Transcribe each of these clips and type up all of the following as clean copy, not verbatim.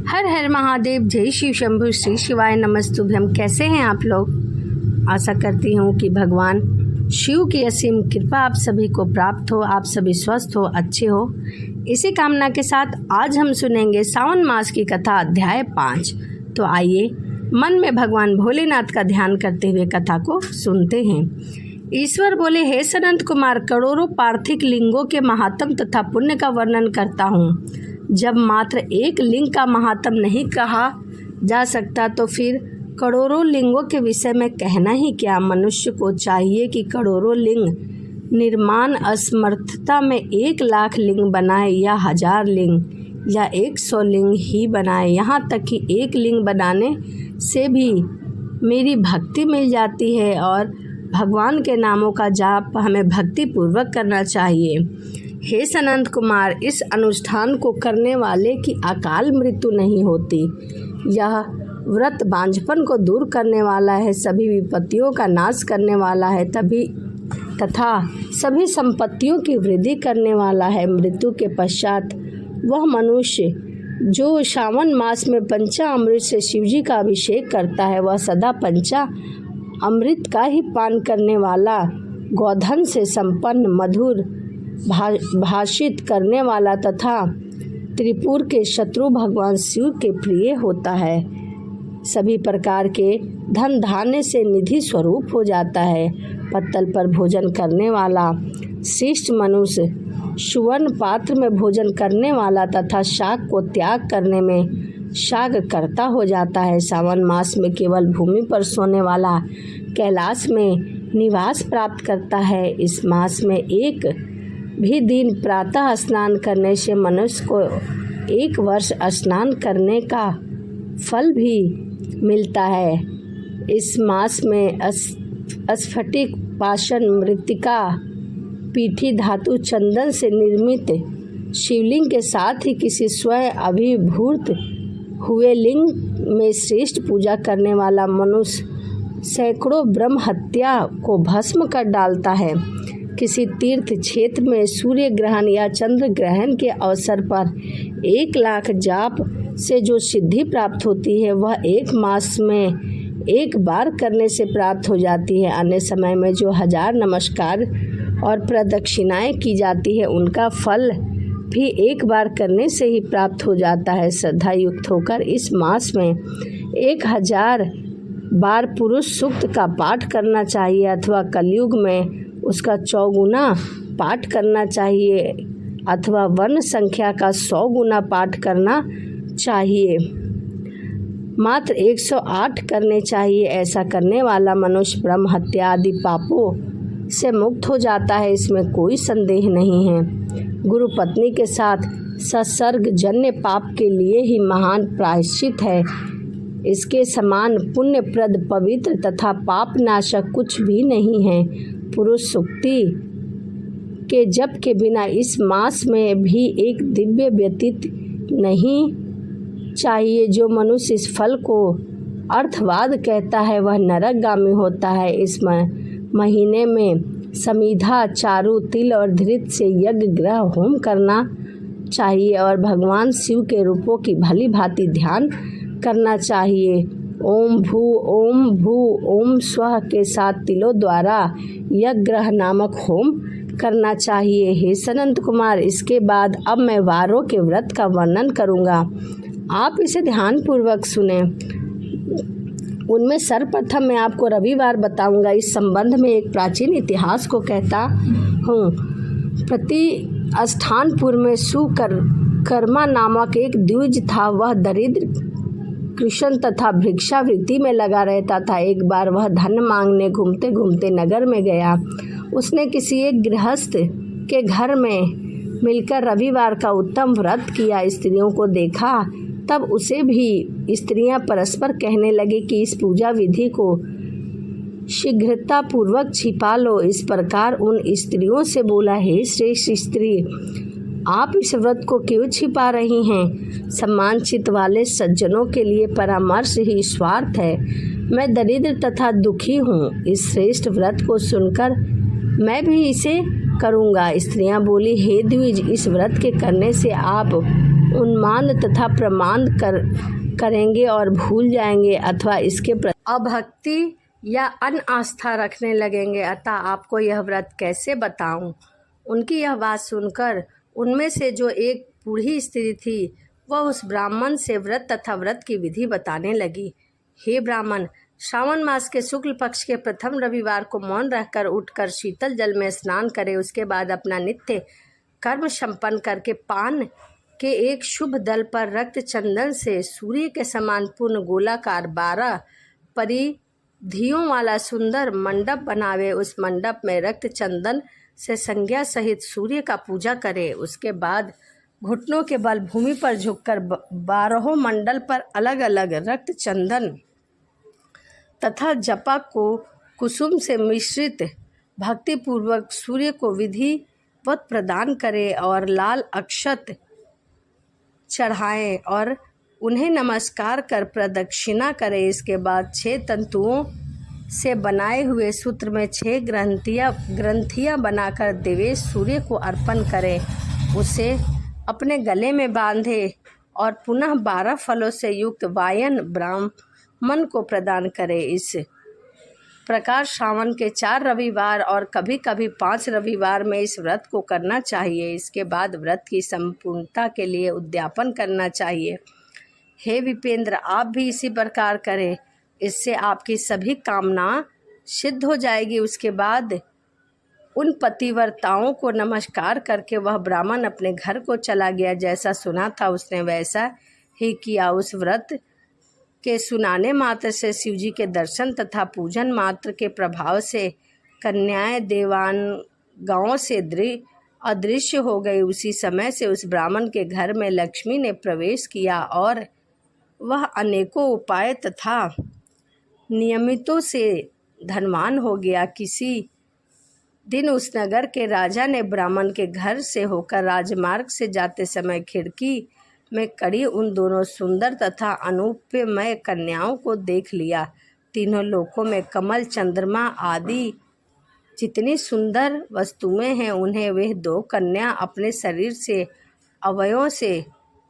हर हर महादेव, जय शिव शंभु, श्री शिवाय नमस्तुभ्यम। कैसे हैं आप लोग? आशा करती हूँ कि भगवान शिव की असीम कृपा आप सभी को प्राप्त हो, आप सभी स्वस्थ हो, अच्छे हो। इसी कामना के साथ आज हम सुनेंगे सावन मास की कथा अध्याय 5। तो आइए मन में भगवान भोलेनाथ का ध्यान करते हुए कथा को सुनते हैं। ईश्वर बोले, हे सनंत कुमार, करोड़ों पार्थिव लिंगों के महात्म तथा पुण्य का वर्णन करता हूँ। जब मात्र एक लिंग का महात्म नहीं कहा जा सकता तो फिर करोड़ों लिंगों के विषय में कहना ही क्या। मनुष्य को चाहिए कि करोड़ों लिंग निर्माण असमर्थता में 1,00,000 लिंग बनाए या 1000 लिंग या 100 लिंग ही बनाए। यहाँ तक कि एक लिंग बनाने से भी मेरी भक्ति मिल जाती है और भगवान के नामों का जाप हमें भक्ति पूर्वक करना चाहिए। हे सनंत कुमार, इस अनुष्ठान को करने वाले की अकाल मृत्यु नहीं होती। यह व्रत बांझपन को दूर करने वाला है, सभी विपत्तियों का नाश करने वाला है तथा सभी संपत्तियों की वृद्धि करने वाला है। मृत्यु के पश्चात वह मनुष्य जो श्रावण मास में पंचामृत से शिवजी का अभिषेक करता है, वह सदा पंचामृत का ही पान करने वाला, गोधन से संपन्न, मधुर भाषित करने वाला तथा त्रिपुर के शत्रु भगवान शिव के प्रिय होता है। सभी प्रकार के धन धान्य से निधि स्वरूप हो जाता है। पत्तल पर भोजन करने वाला श्रेष्ठ मनुष्य सुवर्ण पात्र में भोजन करने वाला तथा शाक को त्याग करने में शाक करता हो जाता है। सावन मास में केवल भूमि पर सोने वाला कैलाश में निवास प्राप्त करता है। इस मास में एक भी दिन प्रातः स्नान करने से मनुष्य को 1 वर्ष स्नान करने का फल भी मिलता है। इस मास में स्फटिक, पाषाण, मृत्तिका, पीठी धातु, चंदन से निर्मित शिवलिंग के साथ ही किसी स्वयं अभिभूत हुए लिंग में श्रेष्ठ पूजा करने वाला मनुष्य सैकड़ों ब्रह्म हत्या को भस्म कर डालता है। किसी तीर्थ क्षेत्र में सूर्य ग्रहण या चंद्र ग्रहण के अवसर पर 1,00,000 जाप से जो सिद्धि प्राप्त होती है, वह 1 मास में 1 बार करने से प्राप्त हो जाती है। अन्य समय में जो 1000 नमस्कार और प्रदक्षिणाएं की जाती है, उनका फल भी 1 बार करने से ही प्राप्त हो जाता है। श्रद्धा युक्त होकर इस मास में 1000 बार पुरुष सूक्त का पाठ करना चाहिए अथवा कलयुग में उसका 4 गुना पाठ करना चाहिए अथवा वर्ण संख्या का 100 गुना पाठ करना चाहिए। मात्र 108 करने चाहिए। ऐसा करने वाला मनुष्य ब्रह्म हत्या आदि पापों से मुक्त हो जाता है, इसमें कोई संदेह नहीं है। गुरु पत्नी के साथ संसर्ग जन्य पाप के लिए ही महान प्रायश्चित है। इसके समान पुण्यप्रद, पवित्र तथा पाप नाशक कुछ भी नहीं है। पुरुष सुक्ति के जप के बिना इस मास में भी एक दिव्य व्यतीत नहीं चाहिए। जो मनुष्य इस फल को अर्थवाद कहता है, वह नरकगामी होता है। इस महीने में समिधा, चारु, तिल और धृत से यज्ञ, ग्रह, होम करना चाहिए और भगवान शिव के रूपों की भली भांति ध्यान करना चाहिए। ओम भू ओम स्वः के साथ तिलों द्वारा यज्ञ नामक होम करना चाहिए। हे सनंत कुमार, इसके बाद अब मैं वारों के व्रत का वर्णन करूंगा, आप इसे ध्यान पूर्वक सुने। उनमें सर्वप्रथम मैं आपको रविवार बताऊंगा। इस संबंध में एक प्राचीन इतिहास को कहता हूँ। प्रतिष्ठानपुर में सुकर्मा नामक एक द्विज था। वह दरिद्र, कृष्ण तथा भिक्षावृत्ति में लगा रहता था। एक बार वह धन मांगने घूमते घूमते नगर में गया। उसने किसी एक गृहस्थ के घर में मिलकर रविवार का उत्तम व्रत किया। स्त्रियों को देखा तब उसे भी स्त्रियां परस्पर कहने लगी कि इस पूजा विधि को शीघ्रता पूर्वक छिपा लो। इस प्रकार उन स्त्रियों से बोला, हे श्रेष्ठ स्त्री, आप इस व्रत को क्यों छिपा रही हैं? सम्मान चित्त वाले सज्जनों के लिए परामर्श ही स्वार्थ है। मैं दरिद्र तथा दुखी हूँ। इस श्रेष्ठ व्रत को सुनकर मैं भी इसे करूँगा। स्त्रियाँ बोली, हे द्विज, इस व्रत के करने से आप उन्माद तथा प्रमाद करेंगे और भूल जाएंगे अथवा इसके प्रति अभक्ति या अनास्था रखने लगेंगे। अतः आपको यह व्रत कैसे बताऊं। उनकी यह बात सुनकर उनमें से जो एक बूढ़ी स्त्री थी वह उस ब्राह्मण से व्रत तथा व्रत की विधि बताने लगी। हे ब्राह्मण, श्रावण मास के शुक्ल पक्ष के प्रथम रविवार को मौन रहकर उठकर शीतल जल में स्नान करे। उसके बाद अपना नित्य कर्म संपन्न करके पान के एक शुभ दल पर रक्त चंदन से सूर्य के समान पूर्ण गोलाकार 12 परिधियों वाला सुंदर मंडप बनावे। उस मंडप में रक्त चंदन से संज्ञा सहित सूर्य का पूजा करे। उसके बाद घुटनों के बल भूमि पर झुककर 12 मंडल पर अलग अलग रक्त चंदन तथा जपा को कुसुम से मिश्रित भक्तिपूर्वक सूर्य को विधिवत प्रदान करे और लाल अक्षत चढ़ाएं और उन्हें नमस्कार कर प्रदक्षिणा करे। इसके बाद 6 तंतुओं से बनाए हुए सूत्र में 6 ग्रंथियां बनाकर देवेश सूर्य को अर्पण करें। उसे अपने गले में बांधे और पुनः 12 फलों से युक्त वायन ब्राह्मण को प्रदान करे। इस प्रकार श्रावण के 4 रविवार और कभी कभी 5 रविवार में इस व्रत को करना चाहिए। इसके बाद व्रत की संपूर्णता के लिए उद्यापन करना चाहिए। हे विपेंद्र, आप भी इसी प्रकार करें, इससे आपकी सभी कामना सिद्ध हो जाएगी। उसके बाद उन पतिव्रताओं को नमस्कार करके वह ब्राह्मण अपने घर को चला गया। जैसा सुना था उसने वैसा ही किया। उस व्रत के सुनाने मात्र से शिवजी के दर्शन तथा पूजन मात्र के प्रभाव से कन्याएं देवांगनाओं से अदृश्य हो गई। उसी समय से उस ब्राह्मण के घर में लक्ष्मी ने प्रवेश किया और वह अनेकों उपाय तथा नियमितों से धनवान हो गया। किसी दिन उस नगर के राजा ने ब्राह्मण के घर से होकर राजमार्ग से जाते समय खिड़की में कड़ी उन दोनों सुंदर तथा अनुपमय कन्याओं को देख लिया। तीनों लोकों में कमल, चंद्रमा आदि जितनी सुंदर वस्तुएं हैं उन्हें वे 2 कन्या अपने शरीर से अवयवों से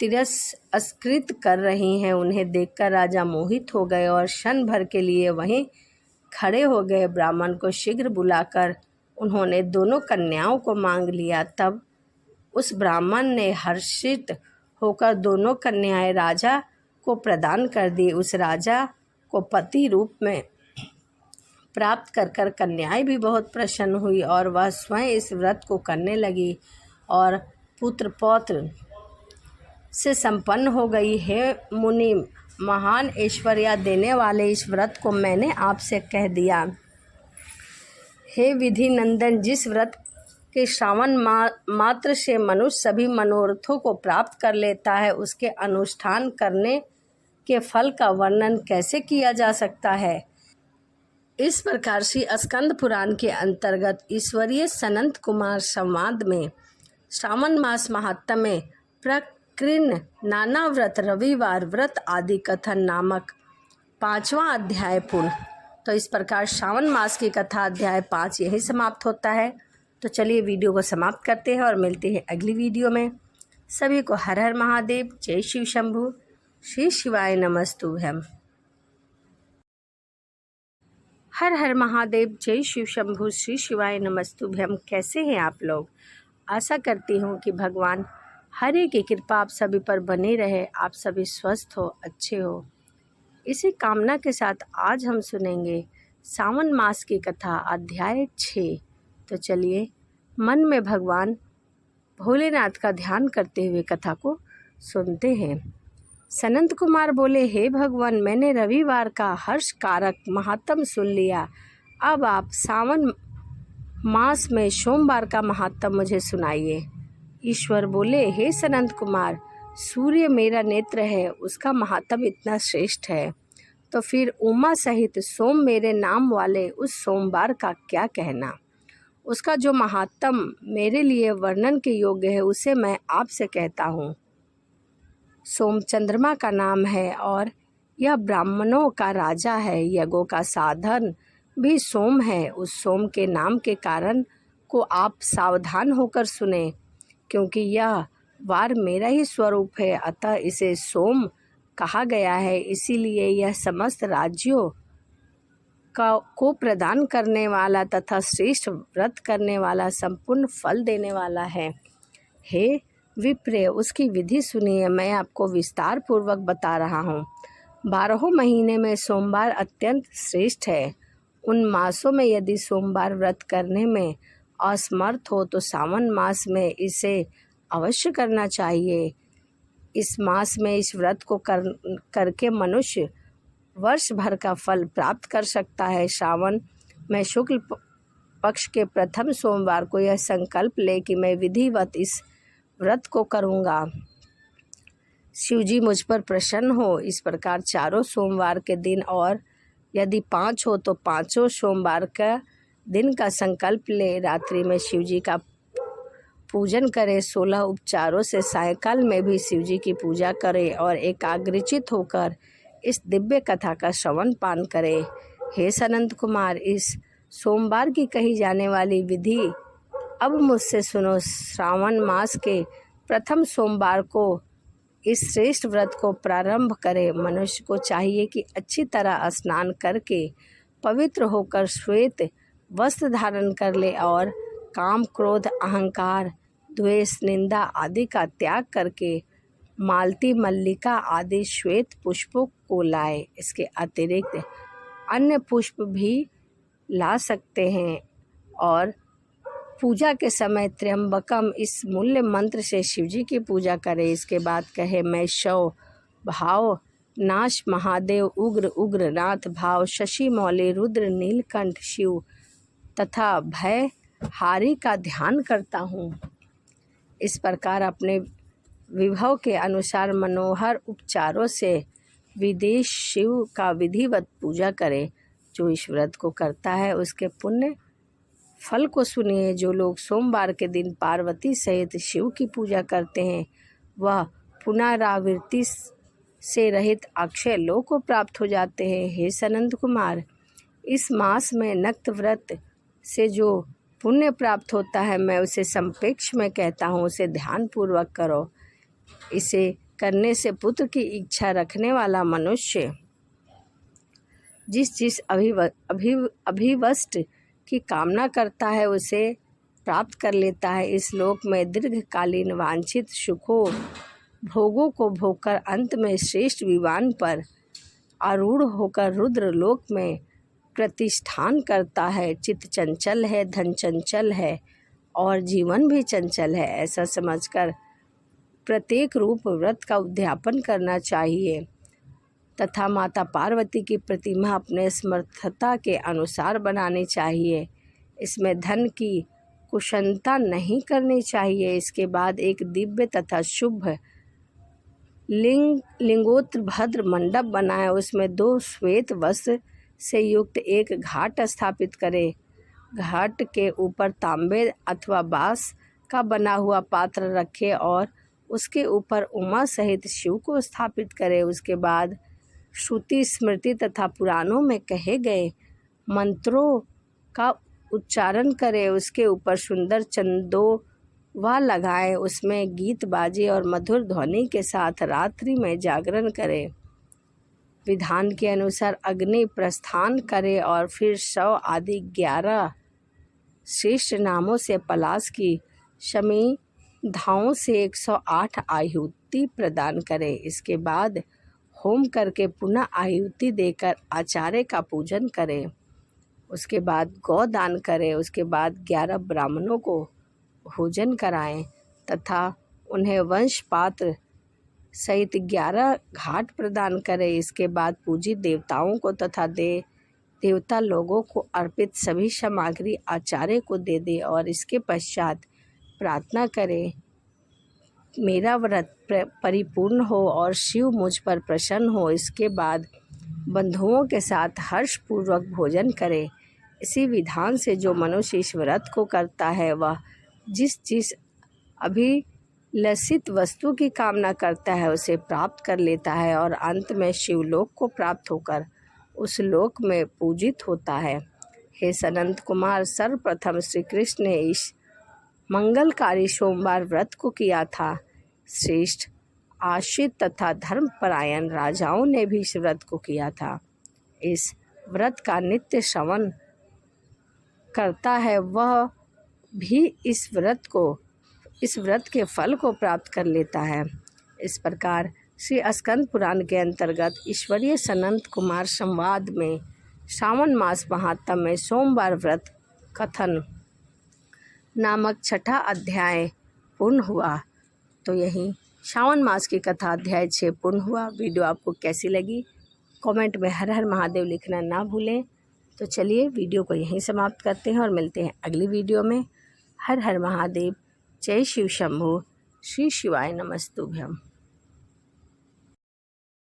तिरस्कृत कर रही हैं। उन्हें देखकर राजा मोहित हो गए और क्षण भर के लिए वहीं खड़े हो गए। ब्राह्मण को शीघ्र बुलाकर उन्होंने दोनों कन्याओं को मांग लिया। तब उस ब्राह्मण ने हर्षित होकर दोनों कन्याएं राजा को प्रदान कर दी। उस राजा को पति रूप में प्राप्त कर कन्याएं भी बहुत प्रसन्न हुई और वह स्वयं इस व्रत को करने लगी और पुत्र पौत्र से संपन्न हो गई। हे मुनि, महान ऐश्वर्य देने वाले इस व्रत को मैंने आपसे कह दिया। हे विधि नंदन, जिस व्रत के श्रावण मात्र से मनुष्य सभी मनोरथों को प्राप्त कर लेता है, उसके अनुष्ठान करने के फल का वर्णन कैसे किया जा सकता है। इस प्रकार श्री स्कंद पुराण के अंतर्गत ईश्वरीय सनंत कुमार संवाद में श्रावण मास महात्म्य में प्रकीर्ण नाना व्रत, रविवार व्रत आदि कथन नामक 5वां अध्याय पूर्ण। तो इस प्रकार श्रावण मास की कथा अध्याय 5 यही समाप्त होता है। तो चलिए वीडियो को समाप्त करते हैं और मिलते हैं अगली वीडियो में। सभी को हर हर महादेव, जय शिव शंभु, श्री शिवाय नमस्तुभ्यम। हर हर महादेव, जय शिव शंभु, श्री शिवाय नमस्तुभ्यम। कैसे हैं आप लोग। आशा करती हूँ कि भगवान हरि की कृपा आप सभी पर बनी रहे, आप सभी स्वस्थ हो, अच्छे हो। इसी कामना के साथ आज हम सुनेंगे सावन मास की कथा अध्याय 6। तो चलिए मन में भगवान भोलेनाथ का ध्यान करते हुए कथा को सुनते हैं। सनंत कुमार बोले, हे भगवान, मैंने रविवार का हर्ष कारक महात्म सुन लिया। अब आप सावन मास में सोमवार का महात्म मुझे सुनाइए। ईश्वर बोले, हे सनंत कुमार, सूर्य मेरा नेत्र है, उसका महात्म इतना श्रेष्ठ है, तो फिर उमा सहित सोम मेरे नाम वाले उस सोमवार का क्या कहना। उसका जो महात्म मेरे लिए वर्णन के योग्य है उसे मैं आपसे कहता हूँ। सोम चंद्रमा का नाम है और यह ब्राह्मणों का राजा है। यज्ञों का साधन भी सोम है। उस सोम के नाम के कारण को आप सावधान होकर सुने, क्योंकि यह वार मेरा ही स्वरूप है, अतः इसे सोम कहा गया है। इसीलिए यह समस्त राज्यों को प्रदान करने वाला तथा श्रेष्ठ व्रत करने वाला, संपूर्ण फल देने वाला है। हे विप्र, उसकी विधि सुनिए, मैं आपको विस्तार पूर्वक बता रहा हूँ। 12 महीने में सोमवार अत्यंत श्रेष्ठ है। उन मासों में यदि सोमवार व्रत करने में असमर्थ हो तो सावन मास में इसे अवश्य करना चाहिए। इस मास में इस व्रत को करके मनुष्य वर्ष भर का फल प्राप्त कर सकता है। श्रावण में शुक्ल पक्ष के प्रथम सोमवार को यह संकल्प ले कि मैं विधिवत इस व्रत को करूँगा, शिवजी मुझ पर प्रसन्न हो। इस प्रकार चारों सोमवार के दिन, और यदि 5 हो तो 5 सोमवार का दिन का संकल्प ले। रात्रि में शिवजी का पूजन करे, 16 उपचारों से सायंकाल में भी शिवजी की पूजा करे और एकाग्रचित होकर इस दिव्य कथा का श्रवण पान करे। हे सनंत कुमार, इस सोमवार की कही जाने वाली विधि अब मुझसे सुनो। श्रावण मास के प्रथम सोमवार को इस श्रेष्ठ व्रत को प्रारंभ करे। मनुष्य को चाहिए कि अच्छी तरह स्नान करके पवित्र होकर श्वेत वस्त्र धारण कर ले और काम, क्रोध, अहंकार, द्वेष, निंदा आदि का त्याग करके मालती, मल्लिका आदि श्वेत पुष्पों को लाए। इसके अतिरिक्त अन्य पुष्प भी ला सकते हैं और पूजा के समय त्र्यंबकम इस मूल्य मंत्र से शिवजी की पूजा करें। इसके बाद कहे, मैं शव भाव नाश महादेव, उग्र उग्रनाथ भाव, शशि मौली, रुद्र नीलकंठ शिव तथा भय हारी का ध्यान करता हूँ। इस प्रकार अपने विभव के अनुसार मनोहर उपचारों से विदेश शिव का विधिवत पूजा करे। जो इस व्रत को करता है उसके पुण्य फल को सुनिए। जो लोग सोमवार के दिन पार्वती सहित शिव की पूजा करते हैं वह पुनरावृत्ति से रहित अक्षय लोक को प्राप्त हो जाते हैं। हे सनंद कुमार, इस मास में नक्त व्रत से जो पुण्य प्राप्त होता है मैं उसे संपेक्ष में कहता हूँ, उसे ध्यान पूर्वक करो। इसे करने से पुत्र की इच्छा रखने वाला मनुष्य जिस अभिवस्ट की कामना करता है उसे प्राप्त कर लेता है। इस लोक में दीर्घकालीन वांछित सुखों भोगों को भोगकर अंत में श्रेष्ठ विमान पर आरूढ़ होकर रुद्र लोक में प्रतिष्ठान करता है। चित्त चंचल है, धन चंचल है और जीवन भी चंचल है, ऐसा समझकर प्रत्येक रूप व्रत का उद्यापन करना चाहिए तथा माता पार्वती की प्रतिमा अपने समर्थता के अनुसार बनानी चाहिए। इसमें धन की कुशलता नहीं करनी चाहिए। इसके बाद एक दिव्य तथा शुभ लिंगोत्र भद्र मंडप बनाए, उसमें 2 श्वेत वस्त्र से युक्त एक घाट स्थापित करे। घाट के ऊपर तांबे अथवा बांस का बना हुआ पात्र रखे और उसके ऊपर उमा सहित शिव को स्थापित करे। उसके बाद श्रुति, स्मृति तथा पुराणों में कहे गए मंत्रों का उच्चारण करे। उसके ऊपर सुंदर चंदोवा लगाए, उसमें गीत बाजे और मधुर ध्वनि के साथ रात्रि में जागरण करे। विधान के अनुसार अग्नि प्रस्थान करे और फिर 100 आदि 11 श्रेष्ठ नामों से पलाश की समिधाओं से 108 आहुति प्रदान करे। इसके बाद होम करके पुनः आहुति देकर आचार्य का पूजन करे। उसके बाद गौदान करे। उसके बाद 11 ब्राह्मणों को भोजन कराएं तथा उन्हें वंश पात्र सहित 11 घाट प्रदान करे। इसके बाद पूजित देवताओं को तथा देवता लोगों को अर्पित सभी सामग्री आचार्य को दे दे और इसके पश्चात प्रार्थना करे मेरा व्रत परिपूर्ण हो और शिव मुझ पर प्रसन्न हो। इसके बाद बंधुओं के साथ हर्षपूर्वक भोजन करे। इसी विधान से जो मनुष्य इस व्रत को करता है वह जिस अभिलषित वस्तु की कामना करता है उसे प्राप्त कर लेता है और अंत में शिवलोक को प्राप्त होकर उस लोक में पूजित होता है। हे सनंत कुमार, सर्वप्रथम श्री कृष्ण ने इस मंगलकारी सोमवार व्रत को किया था। श्रेष्ठ आश्रित तथा धर्मपरायण राजाओं ने भी इस व्रत को किया था। इस व्रत का नित्य श्रवण करता है वह भी इस व्रत के फल को प्राप्त कर लेता है। इस प्रकार श्री स्कंद पुराण के अंतर्गत ईश्वरीय सनंत कुमार संवाद में श्रावण मास महात्म्य में सोमवार व्रत कथन नामक छठा अध्याय पूर्ण हुआ। तो यही श्रावण मास की कथा अध्याय 6 पूर्ण हुआ। वीडियो आपको कैसी लगी कमेंट में हर हर महादेव लिखना ना भूलें। तो चलिए वीडियो को यहीं समाप्त करते हैं और मिलते हैं अगली वीडियो में। हर हर महादेव। जय शिव शंभु। श्री शिवाय नमस्तुभ्यम।